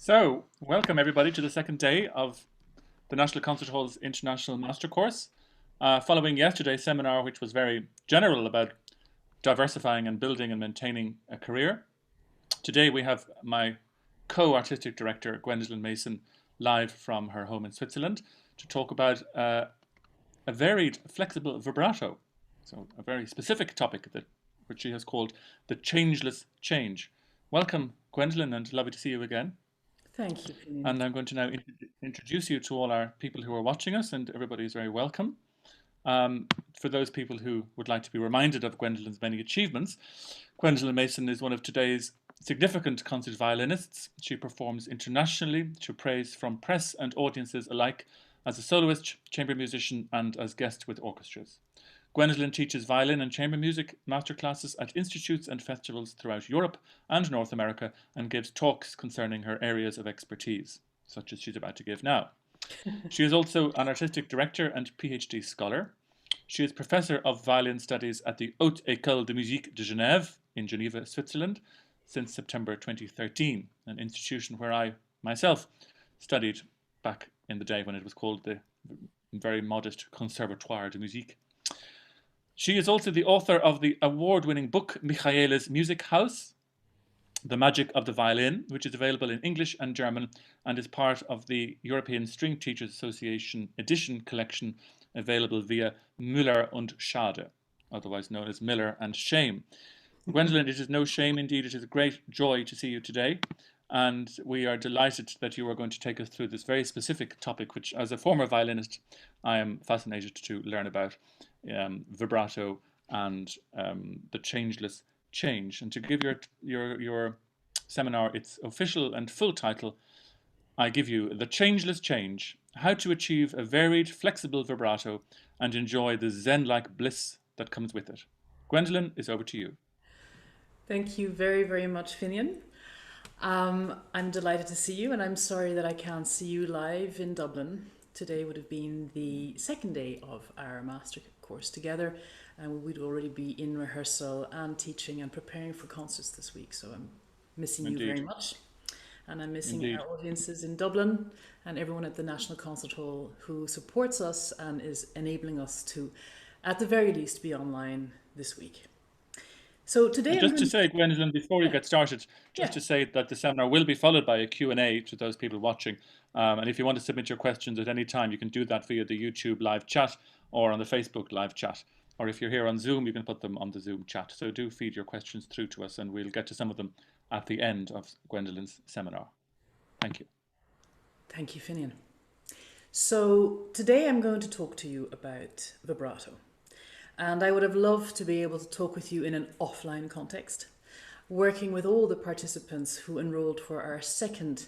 So, welcome everybody to the second day of the National Concert Hall's International Master Course. Following yesterday's seminar, which was very general about diversifying and building and maintaining a career, today we have my co-artistic director, Gwendolyn Masin, live from her home in Switzerland to talk about a varied, flexible vibrato. So, a very specific topic which she has called the changeless change. Welcome, Gwendolyn, and lovely to see you again. Thank you, Finian. And I'm going to now introduce you to all our people who are watching us, and everybody is very welcome. For those people who would like to be reminded of Gwendolyn's many achievements, Gwendolyn Masin is one of today's significant concert violinists. She performs internationally to praise from press and audiences alike as a soloist, chamber musician, and as guest with orchestras. Gwendolyn teaches violin and chamber music masterclasses at institutes and festivals throughout Europe and North America and gives talks concerning her areas of expertise, such as she's about to give now. She is also an artistic director and PhD scholar. She is professor of violin studies at the Haute École de Musique de Genève in Geneva, Switzerland, since September 2013, an institution where I myself studied back in the day when it was called the very modest Conservatoire de Musique. She is also the author of the award-winning book Michaela's Music House, The Magic of the Violin, which is available in English and German and is part of the European String Teachers Association edition collection available via Müller und Schade, otherwise known as Miller and Shame. Gwendolyn, it is no shame indeed, it is a great joy to see you today. And we are delighted that you are going to take us through this very specific topic, which, as a former violinist, I am fascinated to learn about vibrato and the changeless change. And to give your seminar its official and full title, I give you The Changeless Change: How to Achieve a Varied, Flexible Vibrato and Enjoy the Zen-Like Bliss that comes with it. Gwendolyn, it's over to you. Thank you very, very much, Finian. I'm delighted to see you, and I'm sorry that I can't see you live in Dublin. Today would have been the second day of our master course together, and we'd already be in rehearsal and teaching and preparing for concerts this week. So I'm missing you very Indeed, much, and I'm missing indeed. our audiences in Dublin and everyone at the National Concert Hall who supports us and is enabling us to, at the very least, be online this week. So today And I'm just to going to, say, Gwendolyn, before we yeah, get started, just yeah. to say that the seminar will be followed by a Q&A to those people watching. And if you want to submit your questions at any time, you can do that via the YouTube live chat or on the Facebook live chat. Or if you're here on Zoom, you can put them on the Zoom chat. So do feed your questions through to us, and we'll get to some of them at the end of Gwendolyn's seminar. Thank you. Thank you, Finian. So today I'm going to talk to you about vibrato. And I would have loved to be able to talk with you in an offline context, working with all the participants who enrolled for our second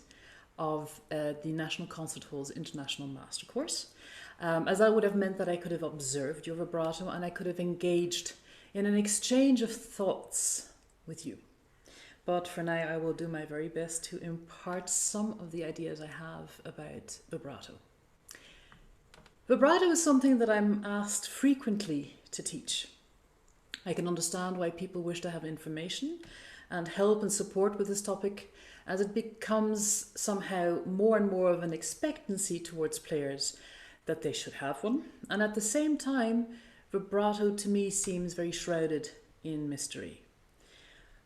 of the National Concert Hall's International Master Course, as that would have meant that I could have observed your vibrato and I could have engaged in an exchange of thoughts with you. But for now, I will do my very best to impart some of the ideas I have about vibrato. Vibrato is something that I'm asked frequently to teach. I can understand why people wish to have information and help and support with this topic, as it becomes somehow more and more of an expectancy towards players that they should have one. And at the same time, vibrato to me seems very shrouded in mystery.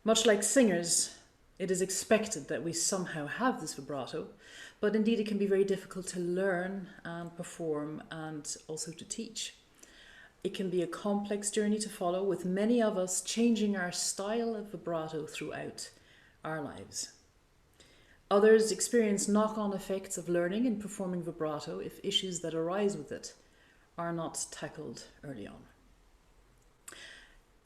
Much like singers, it is expected that we somehow have this vibrato, but indeed it can be very difficult to learn and perform and also to teach. It can be a complex journey to follow, with many of us changing our style of vibrato throughout our lives. Others experience knock-on effects of learning and performing vibrato if issues that arise with it are not tackled early on.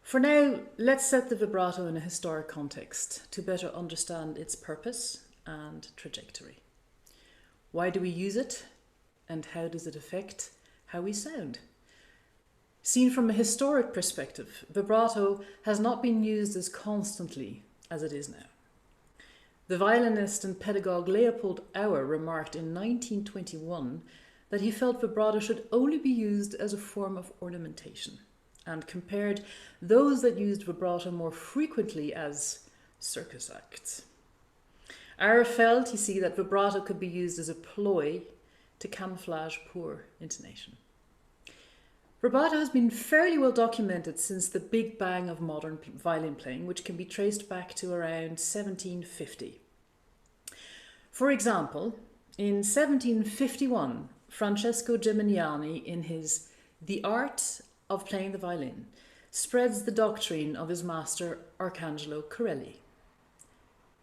For now, let's set the vibrato in a historic context to better understand its purpose and trajectory. Why do we use it, and how does it affect how we sound? Seen from a historic perspective, vibrato has not been used as constantly as it is now. The violinist and pedagogue Leopold Auer remarked in 1921 that he felt vibrato should only be used as a form of ornamentation, and compared those that used vibrato more frequently as circus acts. Felt, you see, that vibrato could be used as a ploy to camouflage poor intonation. Vibrato has been fairly well documented since the big bang of modern violin playing, which can be traced back to around 1750. For example, in 1751, Francesco Geminiani, in his The Art of Playing the Violin, spreads the doctrine of his master Arcangelo Corelli.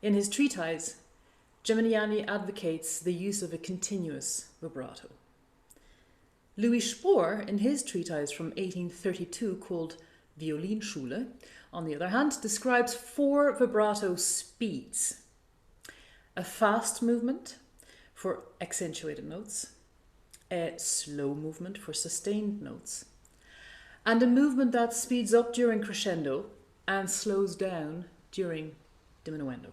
In his treatise, Geminiani advocates the use of a continuous vibrato. Louis Spohr, in his treatise from 1832 called Violinschule, on the other hand, describes 4 vibrato speeds: a fast movement for accentuated notes, a slow movement for sustained notes, and a movement that speeds up during crescendo and slows down during diminuendo.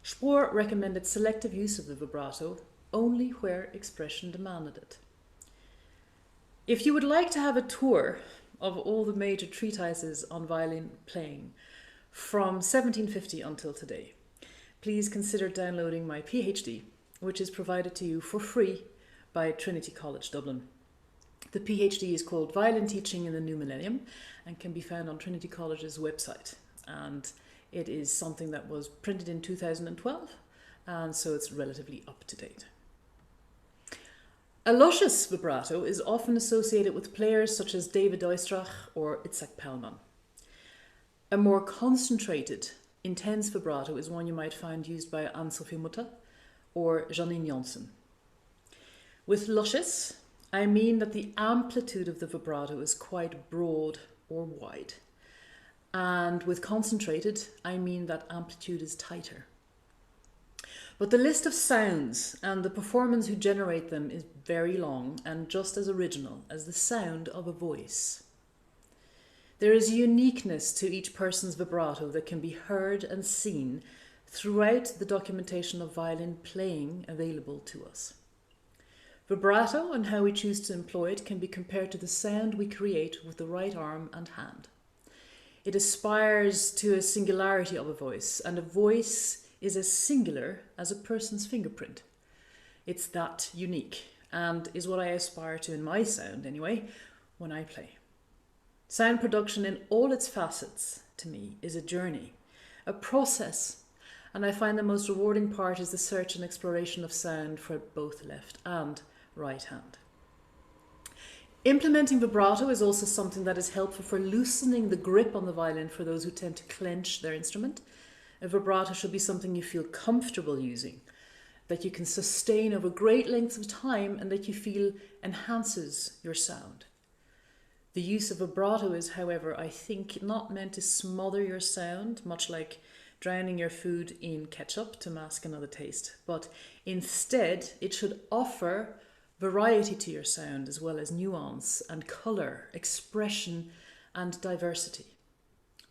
Spohr recommended selective use of the vibrato only where expression demanded it. If you would like to have a tour of all the major treatises on violin playing from 1750 until today, please consider downloading my PhD, which is provided to you for free by Trinity College Dublin. The PhD is called Violin Teaching in the New Millennium and can be found on Trinity College's website. And it is something that was printed in 2012, and so it's relatively up to date. A luscious vibrato is often associated with players such as David Oistrakh or Itzhak Perlman. A more concentrated, intense vibrato is one you might find used by Anne-Sophie Mutter or Janine Janssen. With luscious, I mean that the amplitude of the vibrato is quite broad or wide. And with concentrated, I mean that amplitude is tighter. But the list of sounds and the performers who generate them is very long and just as original as the sound of a voice. There is a uniqueness to each person's vibrato that can be heard and seen throughout the documentation of violin playing available to us. Vibrato and how we choose to employ it can be compared to the sound we create with the right arm and hand. It aspires to a singularity of a voice, and a voice is as singular as a person's fingerprint. It's that unique, and is what I aspire to in my sound anyway, when I play. Sound production in all its facets, to me, is a journey, a process, and I find the most rewarding part is the search and exploration of sound for both left and right hand. Implementing vibrato is also something that is helpful for loosening the grip on the violin for those who tend to clench their instrument. A vibrato should be something you feel comfortable using, that you can sustain over great lengths of time and that you feel enhances your sound. The use of vibrato is, however, I think, not meant to smother your sound, much like drowning your food in ketchup to mask another taste, but instead it should offer variety to your sound as well as nuance and colour, expression and diversity.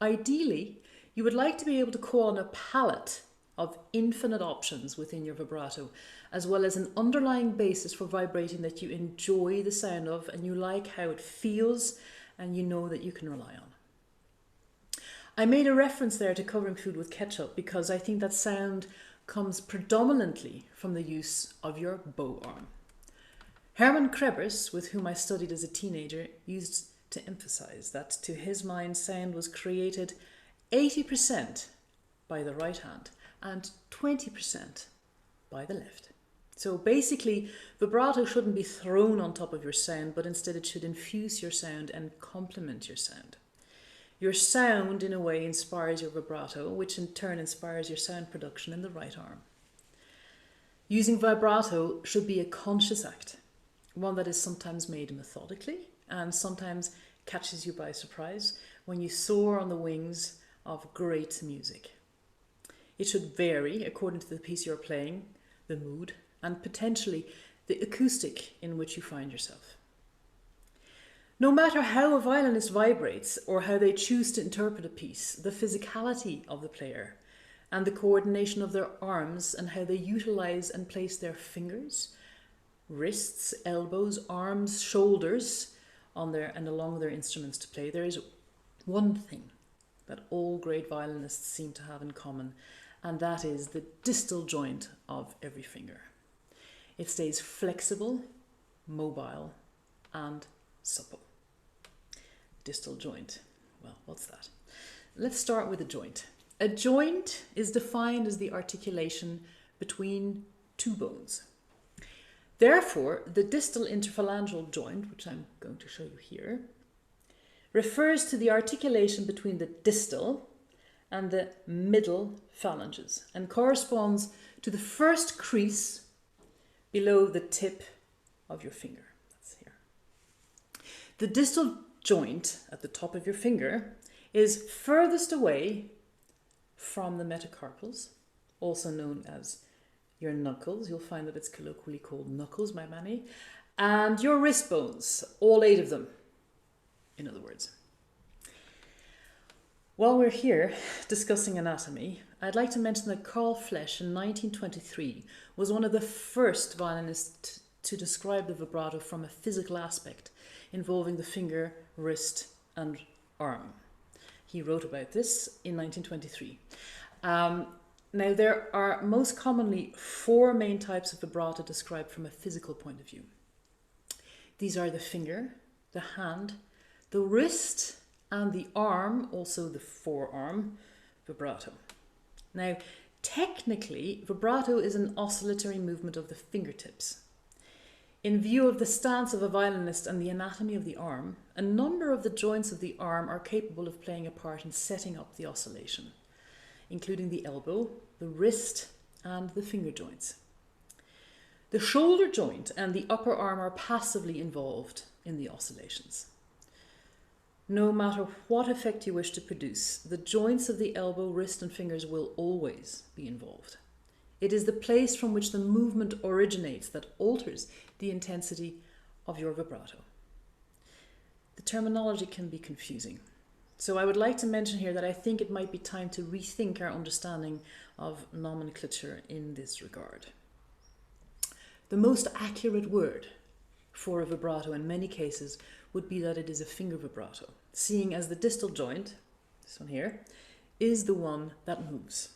Ideally, you would like to be able to call on a palette of infinite options within your vibrato, as well as an underlying basis for vibrating that you enjoy the sound of and you like how it feels and you know that you can rely on. I made a reference there to covering food with ketchup because I think that sound comes predominantly from the use of your bow arm. Hermann Krebers, with whom I studied as a teenager, used to emphasize that to his mind sound was created 80% by the right hand and 20% by the left. So basically, vibrato shouldn't be thrown on top of your sound, but instead it should infuse your sound and complement your sound. Your sound, in a way, inspires your vibrato, which in turn inspires your sound production in the right arm. Using vibrato should be a conscious act, one that is sometimes made methodically and sometimes catches you by surprise when you soar on the wings of great music. It should vary according to the piece you're playing, the mood, and potentially the acoustic in which you find yourself. No matter how a violinist vibrates or how they choose to interpret a piece, the physicality of the player and the coordination of their arms and how they utilize and place their fingers, wrists, elbows, arms, shoulders on their and along their instruments to play, there is one thing that all great violinists seem to have in common, and that is the distal joint of every finger. It stays flexible, mobile, and supple. Distal joint. Well, what's that? Let's start with a joint. A joint is defined as the articulation between two bones. Therefore, the distal interphalangeal joint, which I'm going to show you here, refers to the articulation between the distal and the middle phalanges and corresponds to the first crease below the tip of your finger. That's here. The distal joint at the top of your finger is furthest away from the metacarpals, also known as your knuckles. You'll find that it's colloquially called knuckles by many, and your wrist bones, all 8 of them, in other words. While we're here discussing anatomy, I'd like to mention that Carl Flesch in 1923 was one of the first violinists to describe the vibrato from a physical aspect involving the finger, wrist, and arm. He wrote about this in 1923. Now, there are most commonly 4 main types of vibrato described from a physical point of view. These are the finger, the hand, the wrist, and the arm, also the forearm vibrato. Now, technically, vibrato is an oscillatory movement of the fingertips. In view of the stance of a violinist and the anatomy of the arm, a number of the joints of the arm are capable of playing a part in setting up the oscillation, including the elbow, the wrist, and the finger joints. The shoulder joint and the upper arm are passively involved in the oscillations. No matter what effect you wish to produce, the joints of the elbow, wrist, and fingers will always be involved. It is the place from which the movement originates that alters the intensity of your vibrato. The terminology can be confusing, so I would like to mention here that I think it might be time to rethink our understanding of nomenclature in this regard. The most accurate word for a vibrato in many cases would be that it is a finger vibrato, seeing as the distal joint, this one here, is the one that moves.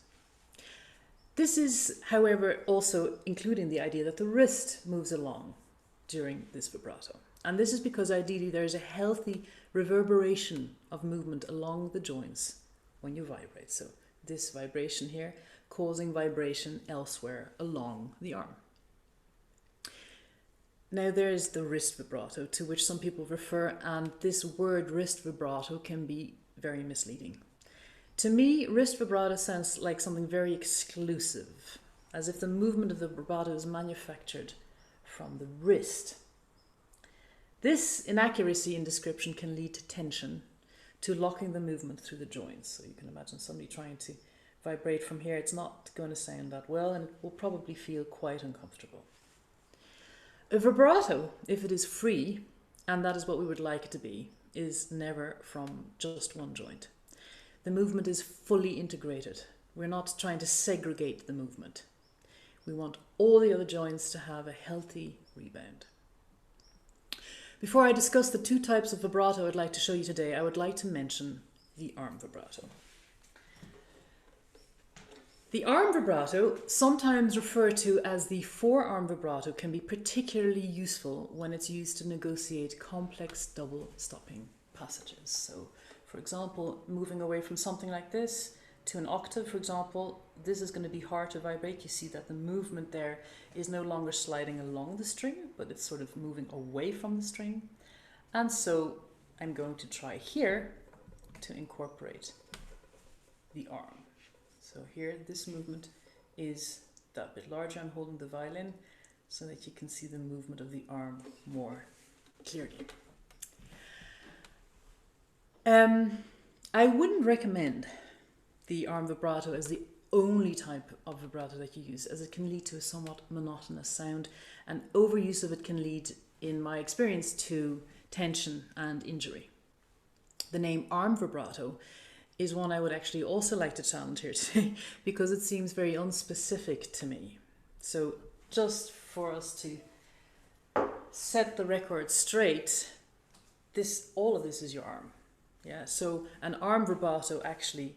This is, however, also including the idea that the wrist moves along during this vibrato. And this is because ideally there is a healthy reverberation of movement along the joints when you vibrate. So this vibration here causing vibration elsewhere along the arm. Now there's the wrist vibrato, to which some people refer, and this word wrist vibrato can be very misleading. To me, wrist vibrato sounds like something very exclusive, as if the movement of the vibrato is manufactured from the wrist. This inaccuracy in description can lead to tension, to locking the movement through the joints. So you can imagine somebody trying to vibrate from here. It's not going to sound that well, and it will probably feel quite uncomfortable. A vibrato, if it is free, and that is what we would like it to be, is never from just one joint. The movement is fully integrated. We're not trying to segregate the movement. We want all the other joints to have a healthy rebound. Before I discuss the 2 types of vibrato I'd like to show you today, I would like to mention the arm vibrato. The arm vibrato, sometimes referred to as the forearm vibrato, can be particularly useful when it's used to negotiate complex double stopping passages. So, for example, moving away from something like this to an octave, for example, this is going to be hard to vibrate. You see that the movement there is no longer sliding along the string, but it's sort of moving away from the string. And so I'm going to try here to incorporate the arm. So here, this movement is that bit larger. I'm holding the violin so that you can see the movement of the arm more clearly. I wouldn't recommend the arm vibrato as the only type of vibrato that you use, as it can lead to a somewhat monotonous sound, and overuse of it can lead, in my experience, to tension and injury. The name arm vibrato is one I would actually also like to challenge here today, because it seems very unspecific to me. So just for us to set the record straight, all of this is your arm. Yeah, so an arm vibrato actually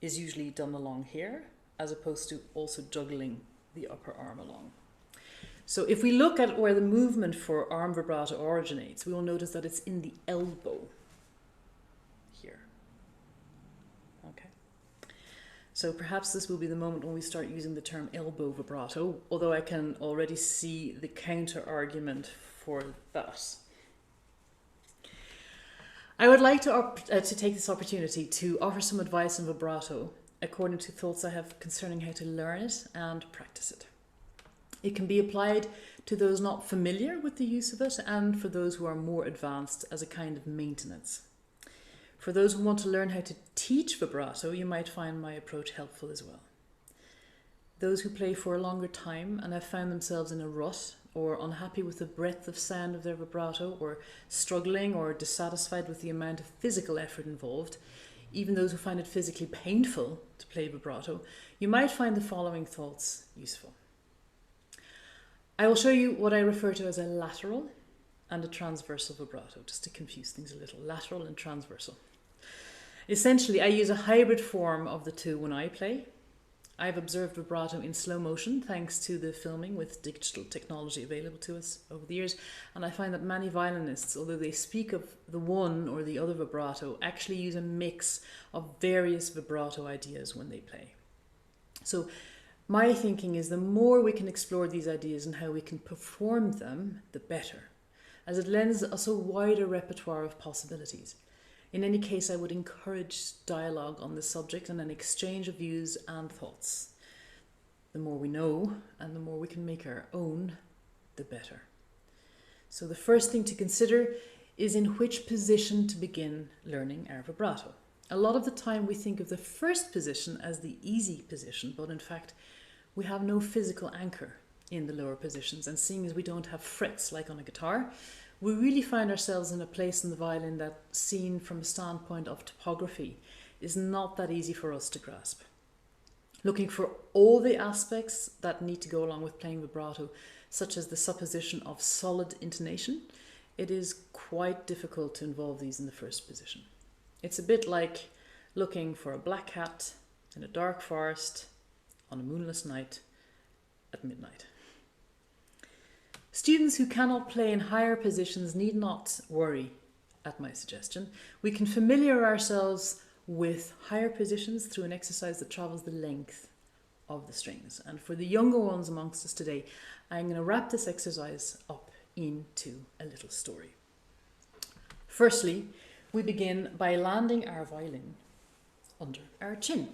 is usually done along here, as opposed to also juggling the upper arm along. So if we look at where the movement for arm vibrato originates, we will notice that it's in the elbow here. Okay. So perhaps this will be the moment when we start using the term elbow vibrato, although I can already see the counter argument for that. I would like to take this opportunity to offer some advice on vibrato according to thoughts I have concerning how to learn it and practice it. It can be applied to those not familiar with the use of it and for those who are more advanced as a kind of maintenance. For those who want to learn how to teach vibrato, you might find my approach helpful as well. Those who play for a longer time and have found themselves in a rut or unhappy with the breadth of sound of their vibrato or struggling or dissatisfied with the amount of physical effort involved, even those who find it physically painful to play vibrato, you might find the following thoughts useful. I will show you what I refer to as a lateral and a transversal vibrato, just to confuse things a little. Lateral and transversal. Essentially, I use a hybrid form of the two when I play. I've observed vibrato in slow motion thanks to the filming with digital technology available to us over the years, and I find that many violinists, although they speak of the one or the other vibrato, actually use a mix of various vibrato ideas when they play. So my thinking is the more we can explore these ideas and how we can perform them, the better, as it lends us a wider repertoire of possibilities. In any case, I would encourage dialogue on the subject and an exchange of views and thoughts. The more we know and the more we can make our own, the better. So the first thing to consider is in which position to begin learning our vibrato. A lot of the time we think of the first position as the easy position, but in fact we have no physical anchor in the lower positions, and seeing as we don't have frets like on a guitar, we really find ourselves in a place in the violin that, seen from a standpoint of topography, is not that easy for us to grasp. Looking for all the aspects that need to go along with playing vibrato, such as the supposition of solid intonation, it is quite difficult to involve these in the first position. It's a bit like looking for a black cat in a dark forest on a moonless night at midnight. Students who cannot play in higher positions need not worry at my suggestion. We can familiar ourselves with higher positions through an exercise that travels the length of the strings. And for the younger ones amongst us today, I'm going to wrap this exercise up into a little story. Firstly, we begin by landing our violin under our chin.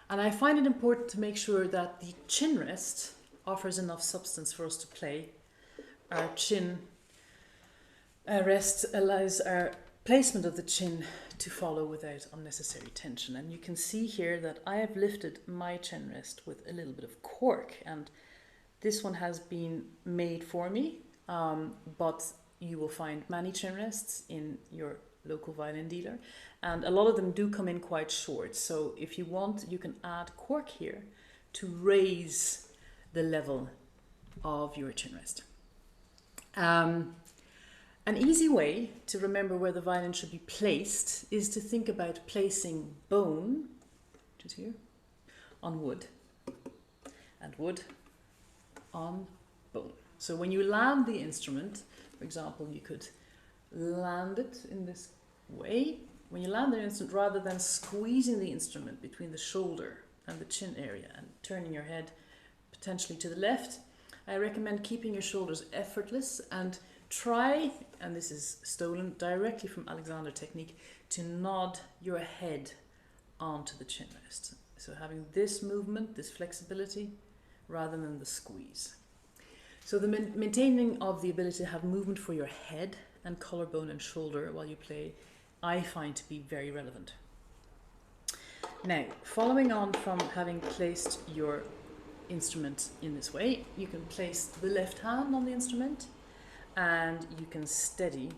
And I find it important to make sure that the chin rest offers enough substance for us to play. Our chin rest allows our placement of the chin to follow without unnecessary tension. And you can see here that I have lifted my chin rest with a little bit of cork, and this one has been made for me, but you will find many chin rests in your local violin dealer, and a lot of them do come in quite short. So if you want, you can add cork here to raise the level of your chin rest. An easy way to remember where the violin should be placed is to think about placing bone, which is here, on wood, and wood on bone. So when you land the instrument, for example, you could land it in this way. When you land the instrument, rather than squeezing the instrument between the shoulder and the chin area and turning your head potentially to the left, I recommend keeping your shoulders effortless and try, and this is stolen directly from Alexander technique, to nod your head onto the chin rest. So having this movement, this flexibility, rather than the squeeze. So the maintaining of the ability to have movement for your head and collarbone and shoulder while you play, I find to be very relevant. Now, following on from having placed your instrument in this way, you can place the left hand on the instrument and you can steady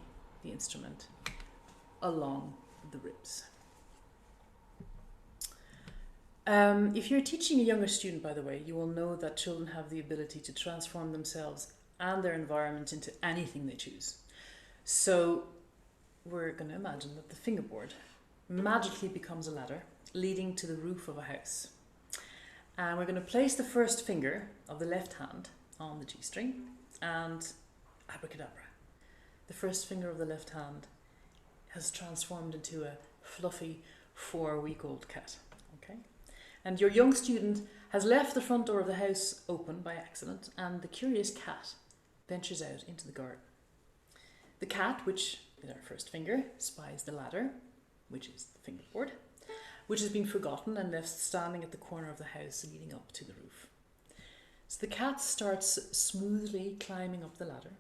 the instrument along the ribs. If you're teaching a younger student, by the way, you will know that children have the ability to transform themselves and their environment into anything they choose. So we're going to imagine that the fingerboard magically becomes a ladder leading to the roof of a house. And we're going to place the first finger of the left hand on the G string, and abracadabra. The first finger of the left hand has transformed into a fluffy 4-week-old cat. Okay? And your young student has left the front door of the house open by accident, and the curious cat ventures out into the garden. The cat, which is our first finger, spies the ladder, which is the fingerboard, which has been forgotten and left standing at the corner of the house leading up to the roof. So the cat starts smoothly climbing up the ladder,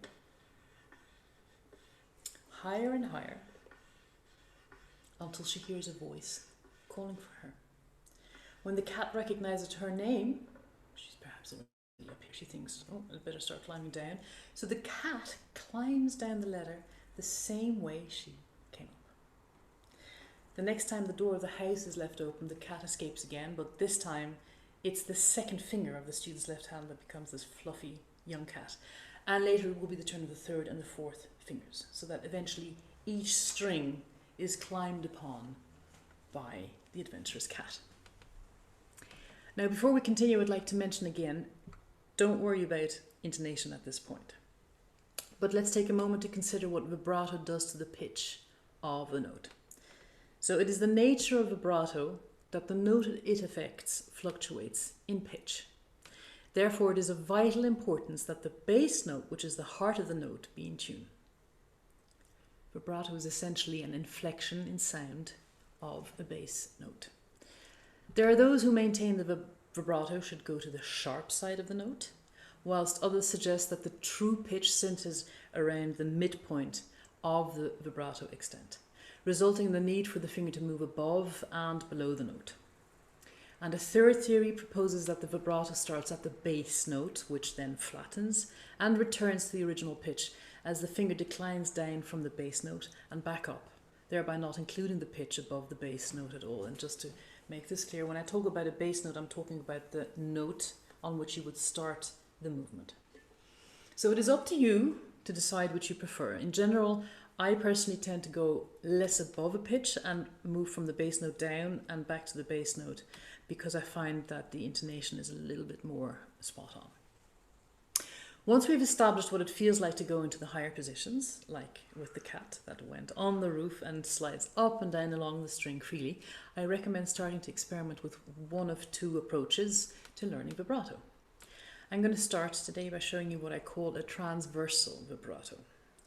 higher and higher, until she hears a voice calling for her. When the cat recognizes her name, she's perhaps already up here. She thinks, oh, I better start climbing down. So the cat climbs down the ladder the same way she came up. The next time the door of the house is left open, the cat escapes again, but this time it's the second finger of the student's left hand that becomes this fluffy young cat. And later it will be the turn of the third and the fourth fingers, so that eventually each string is climbed upon by the adventurous cat. Now, before we continue, I'd like to mention again, don't worry about intonation at this point. But let's take a moment to consider what vibrato does to the pitch of the note. So it is the nature of vibrato that the note it affects fluctuates in pitch. Therefore, it is of vital importance that the bass note, which is the heart of the note, be in tune. Vibrato is essentially an inflection in sound of a bass note. There are those who maintain the vibrato should go to the sharp side of the note, whilst others suggest that the true pitch centers around the midpoint of the vibrato extent, resulting in the need for the finger to move above and below the note. And a third theory proposes that the vibrato starts at the bass note, which then flattens and returns to the original pitch as the finger declines down from the bass note and back up, thereby not including the pitch above the bass note at all. And just to make this clear, when I talk about a bass note, I'm talking about the note on which you would start the movement. So it is up to you to decide which you prefer. In general, I personally tend to go less above a pitch and move from the bass note down and back to the bass note, because I find that the intonation is a little bit more spot on. Once we've established what it feels like to go into the higher positions, like with the cat that went on the roof and slides up and down along the string freely, I recommend starting to experiment with one of two approaches to learning vibrato. I'm going to start today by showing you what I call a transversal vibrato.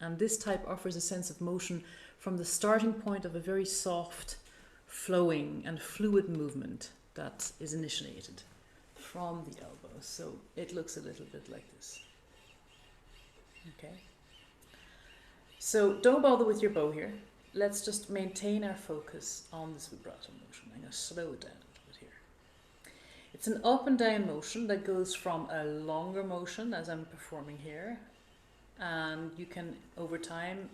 And this type offers a sense of motion from the starting point of a very soft, flowing and fluid movement that is initiated from the elbow. So it looks a little bit like this. Okay. So don't bother with your bow here. Let's just maintain our focus on this vibrato motion. I'm going to slow it down a little bit here. It's an up and down motion that goes from a longer motion, as I'm performing here, and you can, over time,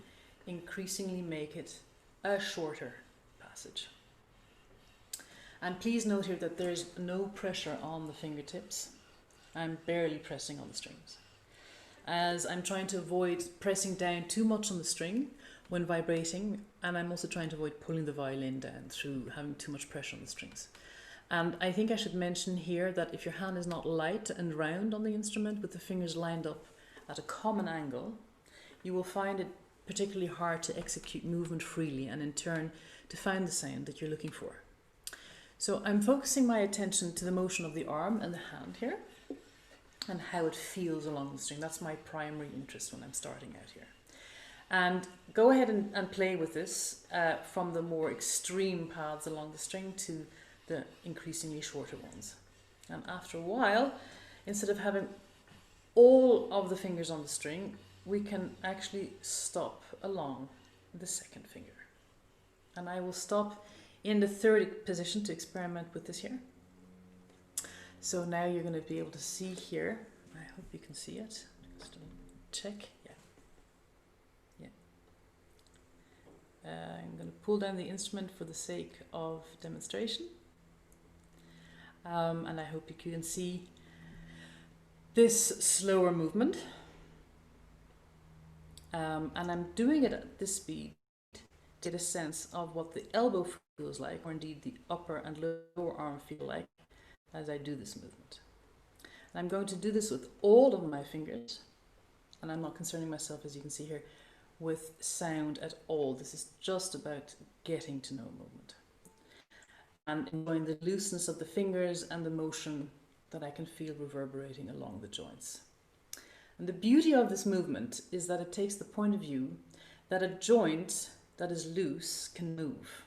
increasingly make it a shorter passage. And please note here that there's no pressure on the fingertips. I'm barely pressing on the strings, as I'm trying to avoid pressing down too much on the string when vibrating, and I'm also trying to avoid pulling the violin down through having too much pressure on the strings. And I think I should mention here that if your hand is not light and round on the instrument with the fingers lined up at a common angle, you will find it particularly hard to execute movement freely and in turn to find the sound that you're looking for. So I'm focusing my attention to the motion of the arm and the hand here and how it feels along the string. That's my primary interest when I'm starting out here. And go ahead and play with this from the more extreme paths along the string to the increasingly shorter ones. And after a while, instead of having all of the fingers on the string, we can actually stop along the second finger. And I will stop in the third position to experiment with this here. So now you're going to be able to see here. I hope you can see it. Just check. Yeah. I'm going to pull down the instrument for the sake of demonstration. And I hope you can see this slower movement. And I'm doing it at this speed to get a sense of what the elbow feels like, or indeed the upper and lower arm feel like, as I do this movement. And I'm going to do this with all of my fingers, and I'm not concerning myself, as you can see here, with sound at all. This is just about getting to know movement and enjoying the looseness of the fingers and the motion that I can feel reverberating along the joints. And the beauty of this movement is that it takes the point of view that a joint that is loose can move.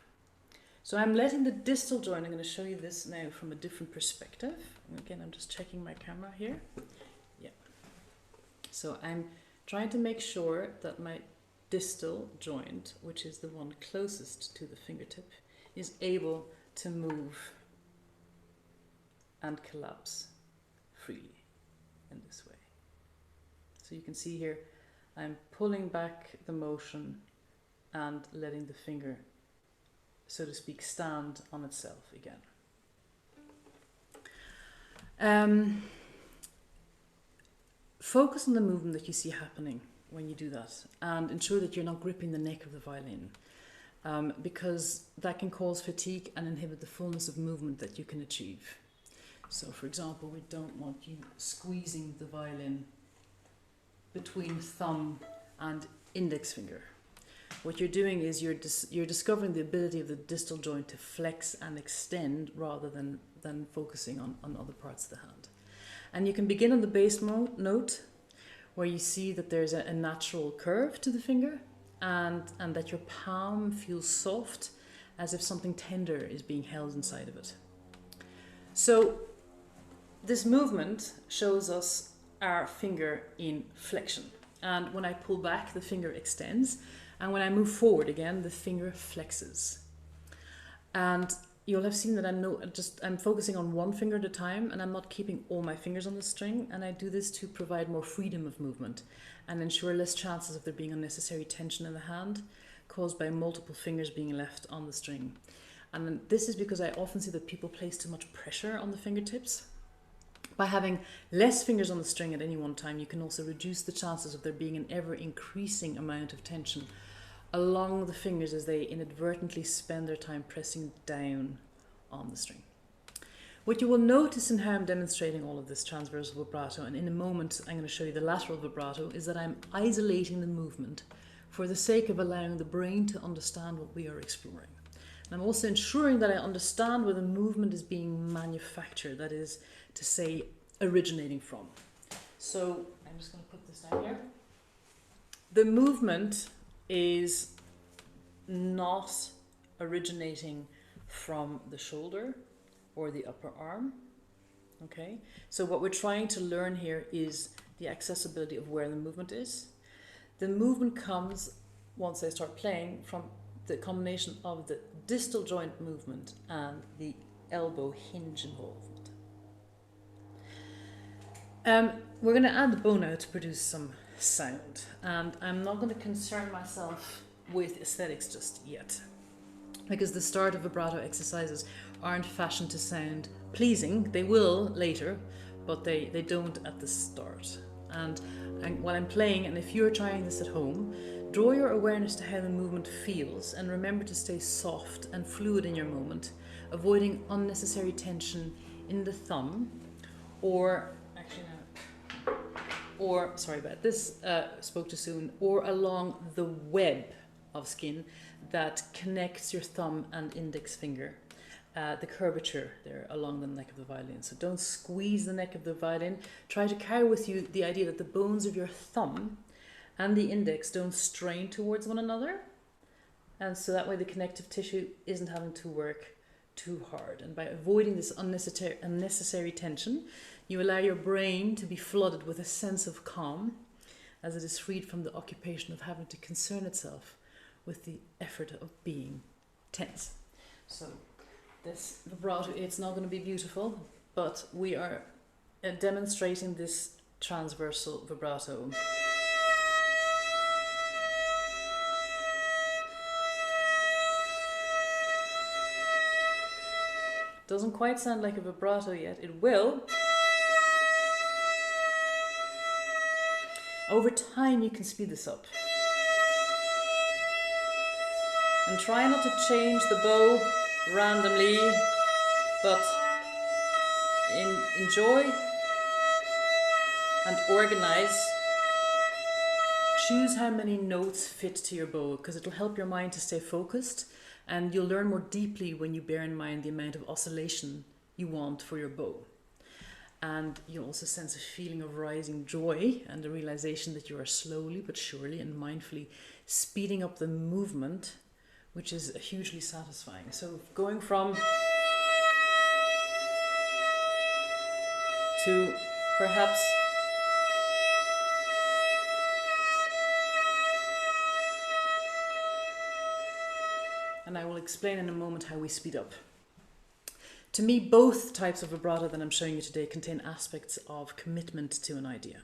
So I'm letting the distal joint, I'm going to show you this now from a different perspective. And again, I'm just checking my camera here. Yeah. So I'm trying to make sure that my distal joint, which is the one closest to the fingertip, is able to move and collapse freely in this way. So you can see here, I'm pulling back the motion and letting the finger, so to speak, stand on itself again. Focus on the movement that you see happening when you do that, and ensure that you're not gripping the neck of the violin, because that can cause fatigue and inhibit the fullness of movement that you can achieve. So for example, we don't want you squeezing the violin between thumb and index finger. What you're doing is you're discovering the ability of the distal joint to flex and extend rather than focusing on other parts of the hand. And you can begin on the bass note, where you see that there's a natural curve to the finger, and that your palm feels soft, as if something tender is being held inside of it. So this movement shows us our finger in flexion. And when I pull back, the finger extends. And when I move forward again, the finger flexes. And you'll have seen that I'm focusing on one finger at a time, and I'm not keeping all my fingers on the string. And I do this to provide more freedom of movement and ensure less chances of there being unnecessary tension in the hand caused by multiple fingers being left on the string. And this is because I often see that people place too much pressure on the fingertips. By having less fingers on the string at any one time, you can also reduce the chances of there being an ever-increasing amount of tension along the fingers as they inadvertently spend their time pressing down on the string. What you will notice in how I'm demonstrating all of this transversal vibrato, and in a moment I'm going to show you the lateral vibrato, is that I'm isolating the movement for the sake of allowing the brain to understand what we are exploring. And I'm also ensuring that I understand where the movement is being manufactured, that is to say, originating from. So I'm just going to put this down here. The movement is not originating from the shoulder or the upper arm. Okay, so what we're trying to learn here is the accessibility of where the movement is. The movement comes, once I start playing, from the combination of the distal joint movement and the elbow hinge involvement. We're going to add the bow now to produce some sound, and I'm not going to concern myself with aesthetics just yet, because the start of vibrato exercises aren't fashioned to sound pleasing. They will later, but they don't at the start. And while I'm playing, and if you're trying this at home, draw your awareness to how the movement feels, and remember to stay soft and fluid in your moment, avoiding unnecessary tension in the thumb, sorry about this, spoke too soon, or along the web of skin that connects your thumb and index finger, the curvature there along the neck of the violin. So don't squeeze the neck of the violin. Try to carry with you the idea that the bones of your thumb and the index don't strain towards one another, and so that way the connective tissue isn't having to work too hard. And by avoiding this unnecessary tension, you allow your brain to be flooded with a sense of calm, as it is freed from the occupation of having to concern itself with the effort of being tense. So this vibrato, it's not going to be beautiful, but we are demonstrating this transversal vibrato. Doesn't quite sound like a vibrato yet. It will. Over time you can speed this up. And try not to change the bow randomly, but enjoy and organize. Choose how many notes fit to your bow, because it'll help your mind to stay focused, and you'll learn more deeply when you bear in mind the amount of oscillation you want for your bow. And you'll also sense a feeling of rising joy and the realization that you are slowly but surely and mindfully speeding up the movement, which is hugely satisfying. So going from to perhaps and I will explain in a moment how we speed up. To me, both types of vibrato that I'm showing you today contain aspects of commitment to an idea.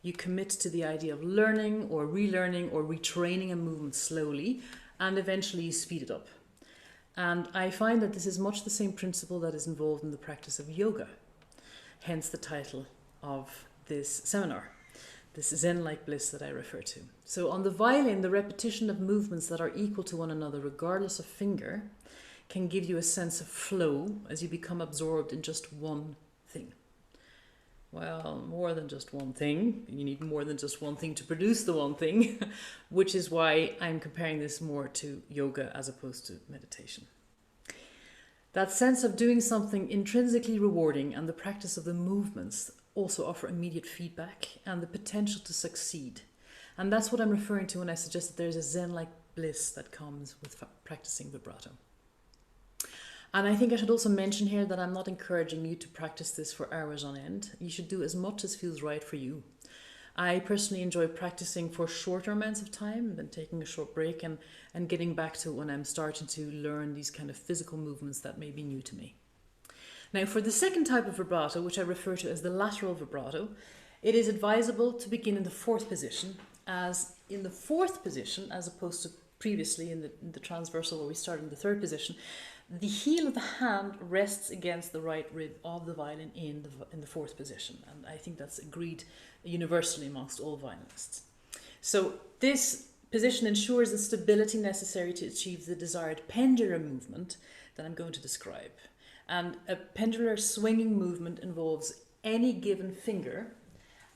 You commit to the idea of learning or relearning or retraining a movement slowly, and eventually you speed it up. And I find that this is much the same principle that is involved in the practice of yoga, hence the title of this seminar, this Zen-Like Bliss that I refer to. So on the violin, the repetition of movements that are equal to one another regardless of finger can give you a sense of flow as you become absorbed in just one thing. Well, more than just one thing. You need more than just one thing to produce the one thing, which is why I'm comparing this more to yoga as opposed to meditation. That sense of doing something intrinsically rewarding and the practice of the movements also offer immediate feedback and the potential to succeed. And that's what I'm referring to when I suggest that there's a Zen-like bliss that comes with practicing vibrato. And I think I should also mention here that I'm not encouraging you to practice this for hours on end. You should do as much as feels right for you. I personally enjoy practicing for shorter amounts of time, then taking a short break and getting back to when I'm starting to learn these kind of physical movements that may be new to me. Now, for the second type of vibrato, which I refer to as the lateral vibrato, it is advisable to begin in the fourth position, as in the fourth position, as opposed to previously in the transversal where we started in the third position, the heel of the hand rests against the right rib of the violin in the fourth position. And I think that's agreed universally amongst all violinists. So this position ensures the stability necessary to achieve the desired pendular movement that I'm going to describe. And a pendular swinging movement involves any given finger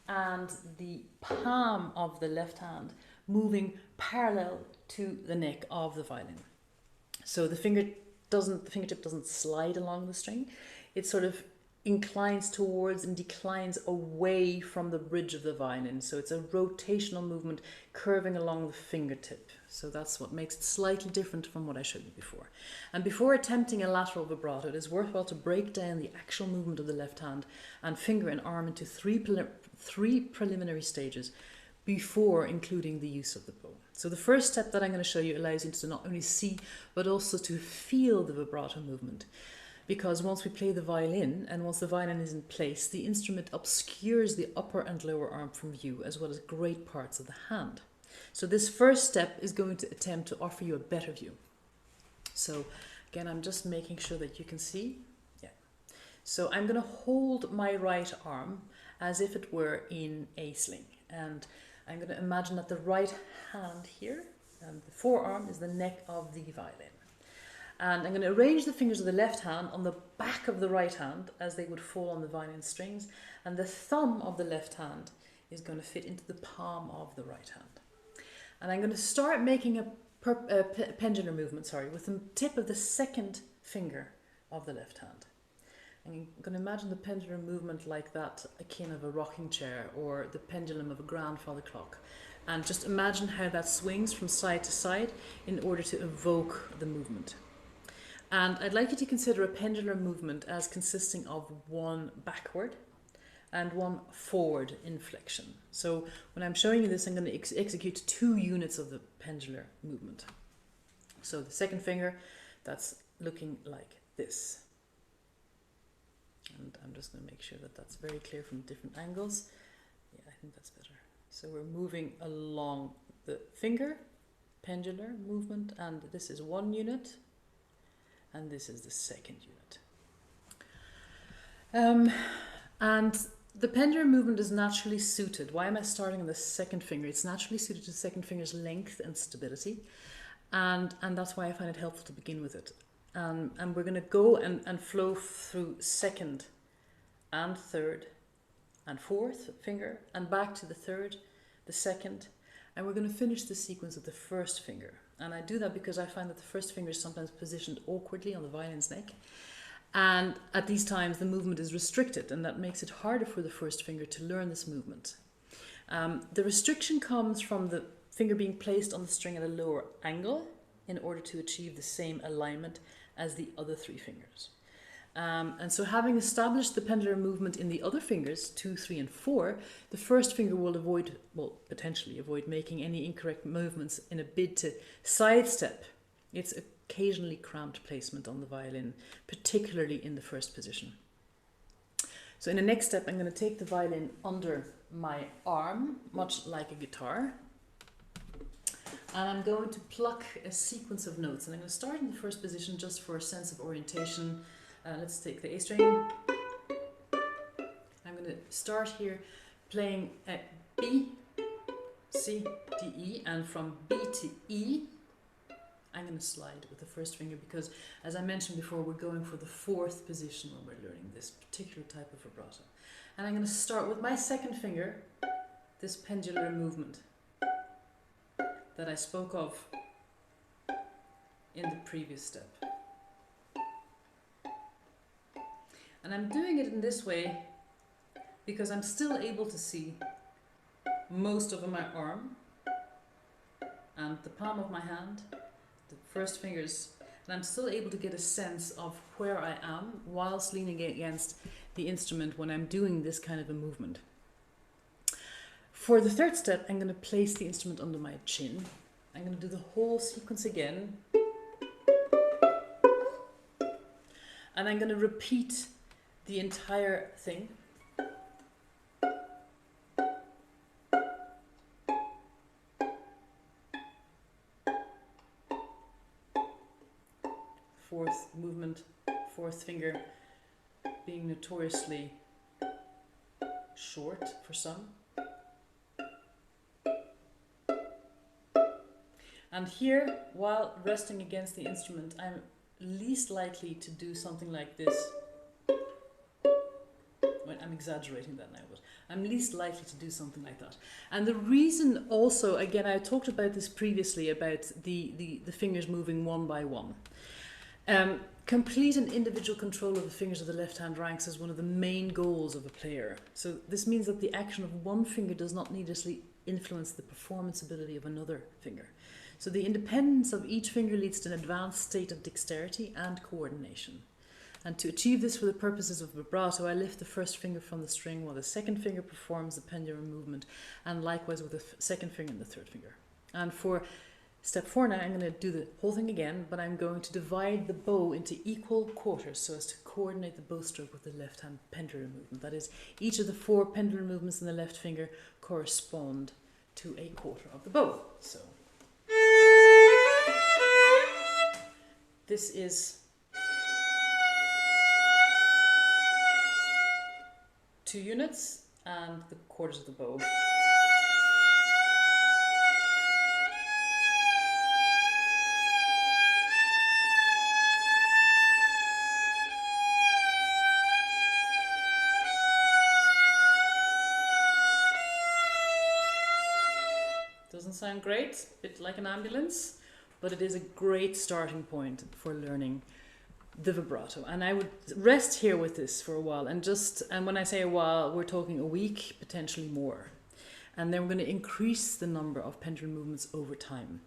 and the palm of the left hand moving parallel to the neck of the violin. So the fingertip doesn't slide along the string. It sort of inclines towards and declines away from the bridge of the violin. So it's a rotational movement curving along the fingertip. So that's what makes it slightly different from what I showed you before. And before attempting a lateral vibrato, it is worthwhile to break down the actual movement of the left hand and finger and arm into three preliminary stages before including the use of the bow. So the first step that I'm going to show you allows you to not only see but also to feel the vibrato movement, because once we play the violin and once the violin is in place, the instrument obscures the upper and lower arm from view as well as great parts of the hand. So this first step is going to attempt to offer you a better view. So again, I'm just making sure that you can see. Yeah. So I'm going to hold my right arm as if it were in a sling, and I'm going to imagine that the right hand here and the forearm is the neck of the violin. And I'm going to arrange the fingers of the left hand on the back of the right hand as they would fall on the violin strings, and the thumb of the left hand is going to fit into the palm of the right hand. And I'm going to start making a pendular movement, with the tip of the second finger of the left hand. I'm going to imagine the pendular movement like that, akin of a rocking chair or the pendulum of a grandfather clock. And just imagine how that swings from side to side in order to evoke the movement. And I'd like you to consider a pendular movement as consisting of one backward and one forward inflection. So when I'm showing you this, I'm going to execute 2 units of the pendular movement. So the second finger, that's looking like this. And I'm just going to make sure that that's very clear from different angles. Yeah, I think that's better. So we're moving along the finger, pendular movement, and this is 1 unit, and this is the second unit. And the pendular movement is naturally suited. Why am I starting on the second finger? It's naturally suited to the second finger's length and stability, and that's why I find it helpful to begin with it. And we're going to go and flow through second and third and fourth finger, and back to the third, the second, and we're going to finish the sequence with the first finger. And I do that because I find that the first finger is sometimes positioned awkwardly on the violin's neck, and at these times the movement is restricted, and that makes it harder for the first finger to learn this movement. The restriction comes from the finger being placed on the string at a lower angle in order to achieve the same alignment as the other three fingers. And so having established the pendular movement in the other fingers, 2, 3 and 4, the first finger will potentially avoid making any incorrect movements in a bid to sidestep its occasionally cramped placement on the violin, particularly in the first position. So in the next step, I'm going to take the violin under my arm, much like a guitar, and I'm going to pluck a sequence of notes. And I'm going to start in the first position just for a sense of orientation. Let's take the A string. I'm going to start here playing at B, C, D, E, and from B to E, I'm going to slide with the first finger because, as I mentioned before, we're going for the fourth position when we're learning this particular type of vibrato. And I'm going to start with my second finger, this pendular movement that I spoke of in the previous step. And I'm doing it in this way because I'm still able to see most of my arm and the palm of my hand, the first fingers, and I'm still able to get a sense of where I am whilst leaning against the instrument when I'm doing this kind of a movement. For the third step, I'm going to place the instrument under my chin. I'm going to do the whole sequence again. And I'm going to repeat the entire thing. Fourth movement, fourth finger being notoriously short for some. And here, while resting against the instrument, I'm least likely to do something like this. Well, I'm exaggerating that now, but I'm least likely to do something like that. And the reason also, again, I talked about this previously, about the fingers moving one by one. Complete and individual control of the fingers of the left-hand ranks is one of the main goals of a player. So this means that the action of one finger does not needlessly influence the performance ability of another finger. So the independence of each finger leads to an advanced state of dexterity and coordination. And to achieve this for the purposes of vibrato, I lift the first finger from the string while the second finger performs the pendulum movement, and likewise with the second finger and the third finger. And for step 4 now, I'm going to do the whole thing again, but I'm going to divide the bow into equal quarters so as to coordinate the bow stroke with the left hand pendulum movement. That is, each of the 4 pendulum movements in the left finger correspond to a quarter of the bow. So this is 2 units and the quarters of the bow. Doesn't sound great, a bit like an ambulance, but it is a great starting point for learning the vibrato. And I would rest here with this for a while, and when I say a while, we're talking a week, potentially more. And then we're going to increase the number of pendulum movements over time,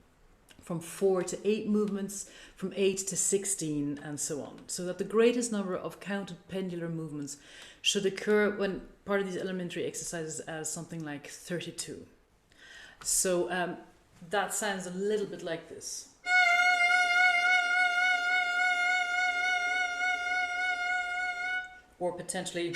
from 4 to 8 movements, from 8 to 16, and so on. So that the greatest number of counted pendular movements should occur when part of these elementary exercises as something like 32. So that sounds a little bit like this. Or potentially.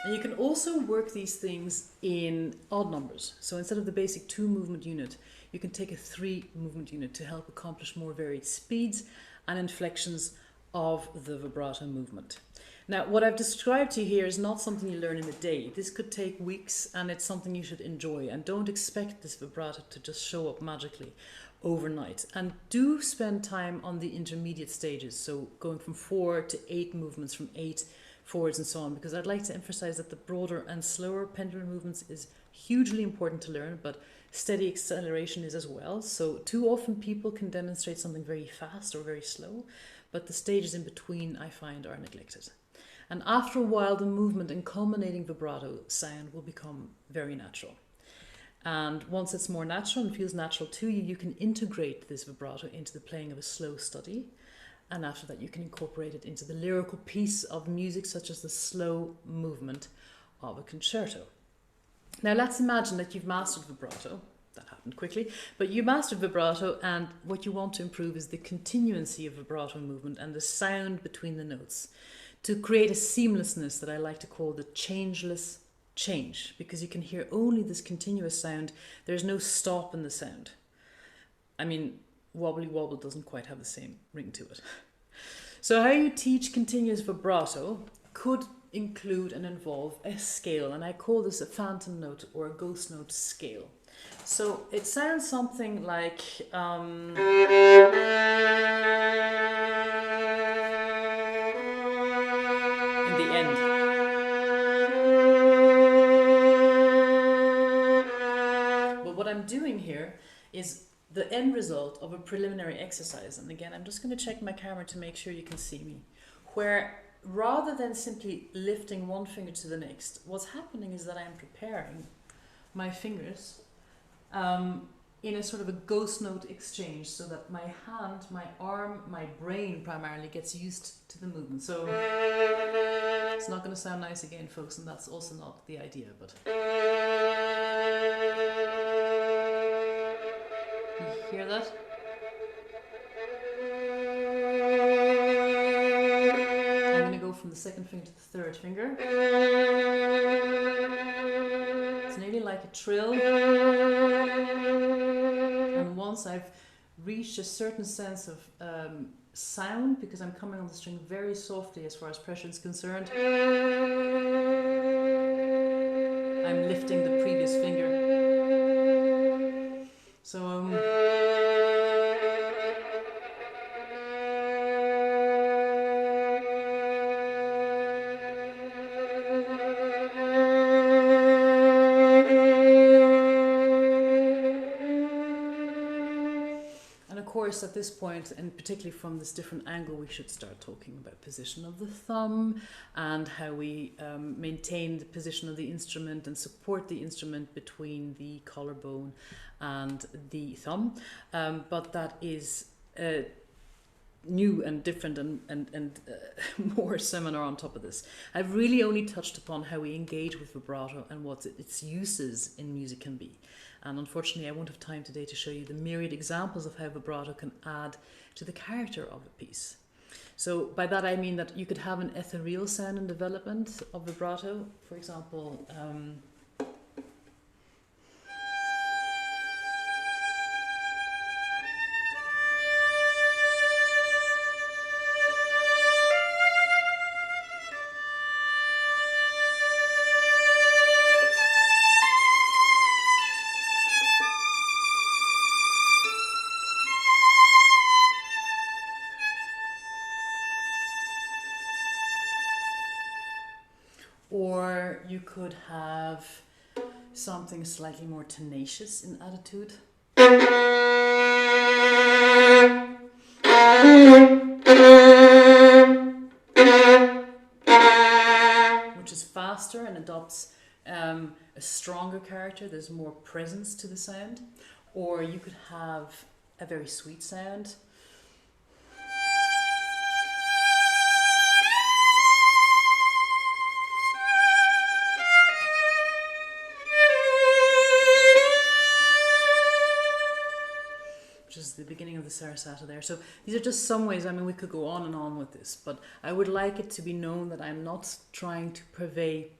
And you can also work these things in odd numbers. So instead of the basic 2 movement unit, you can take a 3 movement unit to help accomplish more varied speeds and inflections of the vibrato movement. Now, what I've described to you here is not something you learn in a day. This could take weeks, and it's something you should enjoy. And don't expect this vibrato to just show up magically overnight. And do spend time on the intermediate stages, so going from 4 to 8 movements, from 8 forwards and so on, because I'd like to emphasize that the broader and slower pendulum movements is hugely important to learn, but steady acceleration is as well. So too often people can demonstrate something very fast or very slow, but the stages in between I find are neglected. And after a while, the movement and culminating vibrato sound will become very natural. And once it's more natural and feels natural to you, you can integrate this vibrato into the playing of a slow study. And after that, you can incorporate it into the lyrical piece of music, such as the slow movement of a concerto. Now, let's imagine that you've mastered vibrato. That happened quickly, but you mastered vibrato, and what you want to improve is the continuancy of vibrato movement and the sound between the notes, to create a seamlessness that I like to call the changeless change, because you can hear only this continuous sound. There's no stop in the sound. I mean, wobbly wobble doesn't quite have the same ring to it. So how you teach continuous vibrato could include and involve a scale, and I call this a phantom note or a ghost note scale. So it sounds something like in the end. But what I'm doing here is the end result of a preliminary exercise. And again, I'm just going to check my camera to make sure you can see me. Where rather than simply lifting one finger to the next, what's happening is that I'm preparing my fingers in a sort of a ghost note exchange, so that my hand, my arm, my brain primarily gets used to the movement. So it's not going to sound nice again, folks, and that's also not the idea, but you hear that? I'm going to go from the second finger to the third finger. It's nearly like a trill. And once I've reached a certain sense of sound, because I'm coming on the string very softly as far as pressure is concerned, I'm lifting the previous finger. So at this point, and particularly from this different angle, we should start talking about position of the thumb and how we maintain the position of the instrument and support the instrument between the collarbone and the thumb. But that is new and different and more seminar on top of this. I've really only touched upon how we engage with vibrato and what its uses in music can be. And unfortunately, I won't have time today to show you the myriad examples of how vibrato can add to the character of a piece. So by that I mean that you could have an ethereal sound and development of vibrato. For example, or you could have something slightly more tenacious in attitude. Which is faster and adopts a stronger character. There's more presence to the sound. Or you could have a very sweet sound. The beginning of the Sarasata there. So these are just some ways. I mean, we could go on and on with this, but I would like it to be known that I'm not trying to purvey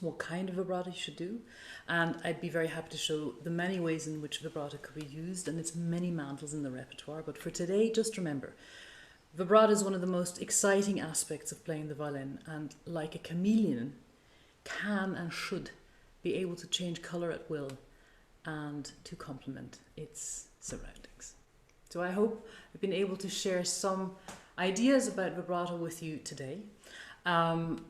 what kind of vibrato you should do, and I'd be very happy to show the many ways in which vibrato could be used and its many mantles in the repertoire. But for today, just remember, Vibrato is one of the most exciting aspects of playing the violin, and like a chameleon, can and should be able to change colour at will and to complement its surroundings. So I hope I've been able to share some ideas about vibrato with you today. And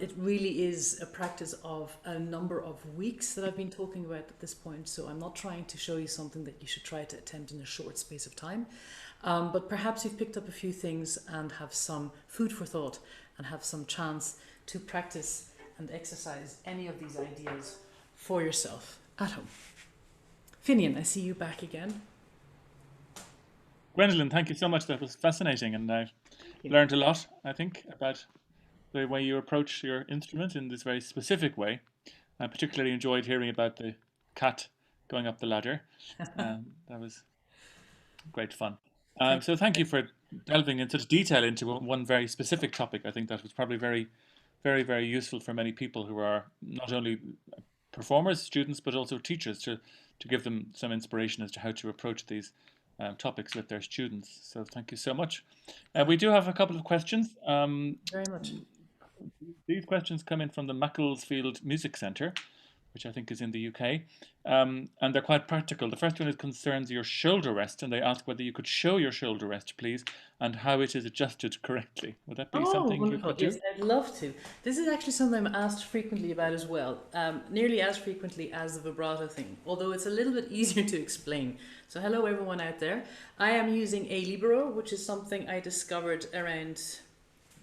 it really is a practice of a number of weeks that I've been talking about at this point. So I'm not trying to show you something that you should try to attempt in a short space of time. But perhaps you've picked up a few things and have some food for thought and have some chance to practice and exercise any of these ideas for yourself at home. Finian, I see you back again. Gwendolyn, thank you so much. That was fascinating, and I learned a lot, I think, about the way you approach your instrument in this very specific way. I particularly enjoyed hearing about the cat going up the ladder. That was great fun. So thank you for delving in such detail into one very specific topic. I think that was probably very useful for many people who are not only performers, students, but also teachers to give them some inspiration as to how to approach these topics with their students. So thank you so much. We do have a couple of questions. Very much. These questions come in from the Macclesfield Music Centre, which I think is in the UK, and they're quite practical. The first one is concerns your shoulder rest, and they ask whether you could show your shoulder rest, please, and how it is adjusted correctly. Would that be Oh, something you wonderful. could do? Yes, I'd love to. This is actually something I'm asked frequently about as well, nearly as frequently as the vibrato thing, although it's a little bit easier to explain. So hello everyone out there. I am using a Libero, which is something I discovered around,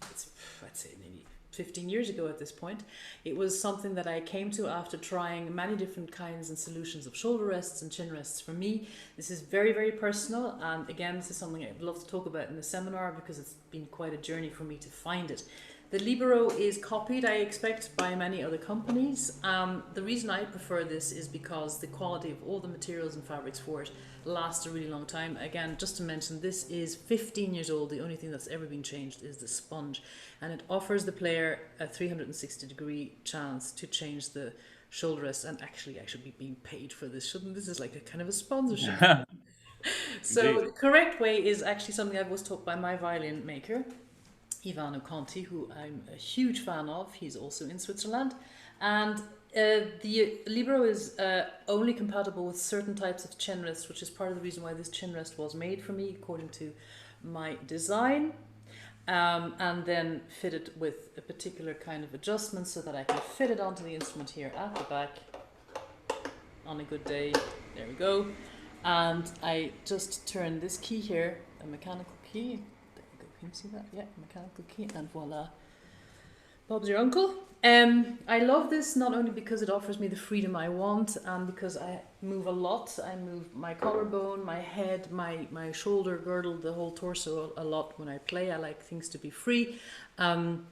I'd say maybe 15 years ago at this point. It was something that I came to after trying many different kinds and solutions of shoulder rests and chin rests. For me, this is very personal, and again, this is something I'd love to talk about in the seminar because it's been quite a journey for me to find it. The Libero is copied, I expect, by many other companies. The reason I prefer this is because the quality of all the materials and fabrics for it lasts a really long time. Again, just to mention, this is 15 years old. The only thing that's ever been changed is the sponge, and it offers the player a 360-degree chance to change the shoulder rest. And actually, I should be being paid for this, shouldn't this? Is like a kind of a sponsorship. So Indeed. the correct way is actually something I was taught by my violin maker, Ivano Conti, who I'm a huge fan of. He's also in Switzerland. And the Libero is only compatible with certain types of chin rests, which is part of the reason why this chin rest was made for me, according to my design. And then fitted with a particular kind of adjustment so that I can fit it onto the instrument here at the back on a good day. There we go. And I just turn this key here, a mechanical key. There you go. Can you see that? Yeah, mechanical key, and voila. Bob's your uncle. I love this not only because it offers me the freedom I want and because I move a lot. I move my collarbone, my head, my shoulder girdle, the whole torso a lot when I play. I like things to be free. And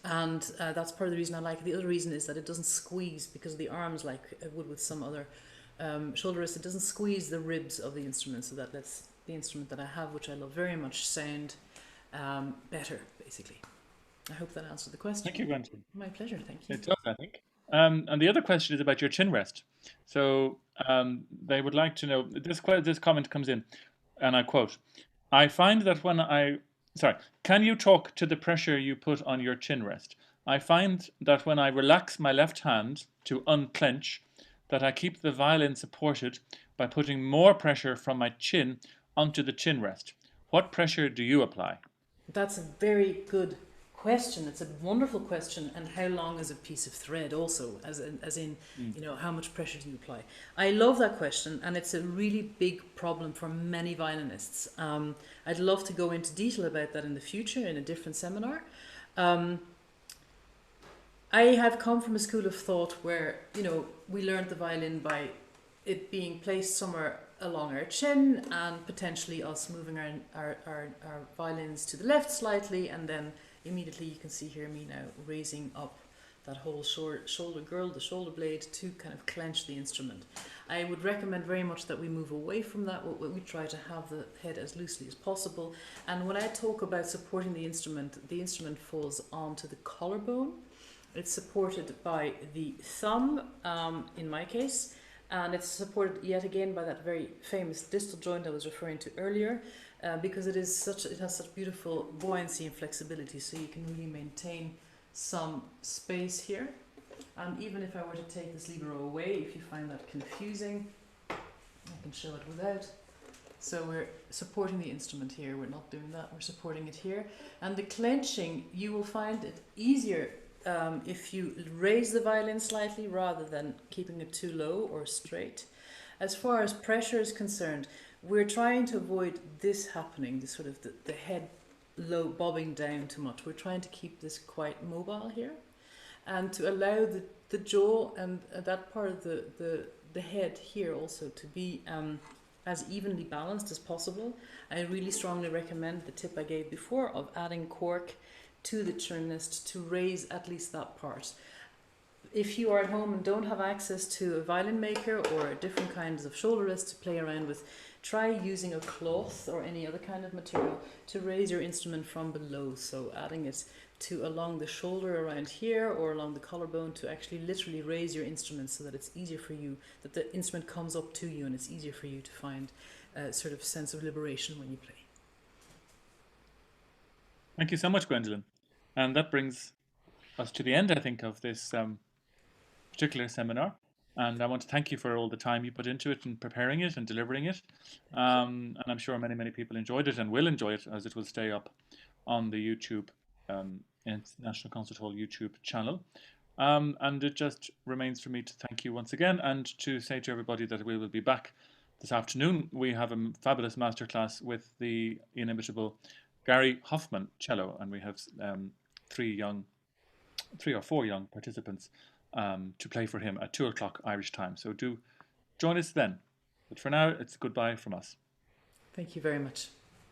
that's part of the reason I like it. The other reason is that it doesn't squeeze, because the arms, like it would with some other shoulder rest, it doesn't squeeze the ribs of the instrument, so that lets the instrument that I have, which I love very much, sound better, basically. I hope that answered the question. Thank you, Gwendolyn. My pleasure, thank you. It does, I think. And the other question is about your chin rest. So they would like to know, this comment comes in, and I quote, I find that can you talk to the pressure you put on your chin rest? I find that when I relax my left hand to unclench, that I keep the violin supported by putting more pressure from my chin onto the chin rest. What pressure do you apply? That's a very good question. It's a wonderful question. And how long is a piece of thread also, as in you know, how much pressure do you apply? I love that question, and it's a really big problem for many violinists. I'd love to go into detail about that in the future in a different seminar. I have come from a school of thought where, you know, we learned the violin by it being placed somewhere along our chin and potentially us moving our violins to the left slightly, and then immediately you can see here me now raising up that whole shoulder girdle, the shoulder blade, to kind of clench the instrument. I would recommend very much that we move away from that. We try to have the head as loosely as possible. And when I talk about supporting the instrument falls onto the collarbone. It's supported by the thumb, in my case, and it's supported yet again by that very famous distal joint I was referring to earlier. because it has such beautiful buoyancy and flexibility, so you can really maintain some space here. And even if I were to take this libero away, if you find that confusing, I can show it without. So we're supporting the instrument here, we're not doing that, we're supporting it here. And the clenching, you will find it easier if you raise the violin slightly rather than keeping it too low or straight. As far as pressure is concerned, we're trying to avoid this happening, this sort of the head low bobbing down too much. We're trying to keep this quite mobile here, and to allow the jaw and that part of the head here also to be as evenly balanced as possible. I really strongly recommend the tip I gave before of adding cork to the trim list to raise at least that part. If you are at home and don't have access to a violin maker or different kinds of shoulder rests to play around with, try using a cloth or any other kind of material to raise your instrument from below. So adding it to along the shoulder around here or along the collarbone to actually literally raise your instrument so that it's easier for you, that the instrument comes up to you and it's easier for you to find a sort of sense of liberation when you play. Thank you so much, Gwendolyn. And that brings us to the end, I think, of this particular seminar. And I want to thank you for all the time you put into it and preparing it and delivering it. And I'm sure many, many people enjoyed it and will enjoy it, as it will stay up on the YouTube, National Concert Hall YouTube channel. And it just remains for me to thank you once again and to say to everybody that we will be back this afternoon. We have a fabulous masterclass with the inimitable Gary Hoffman cello, and we have three or four young participants to play for him at 2 o'clock Irish time. So do join us then. But for now, it's goodbye from us. Thank you very much.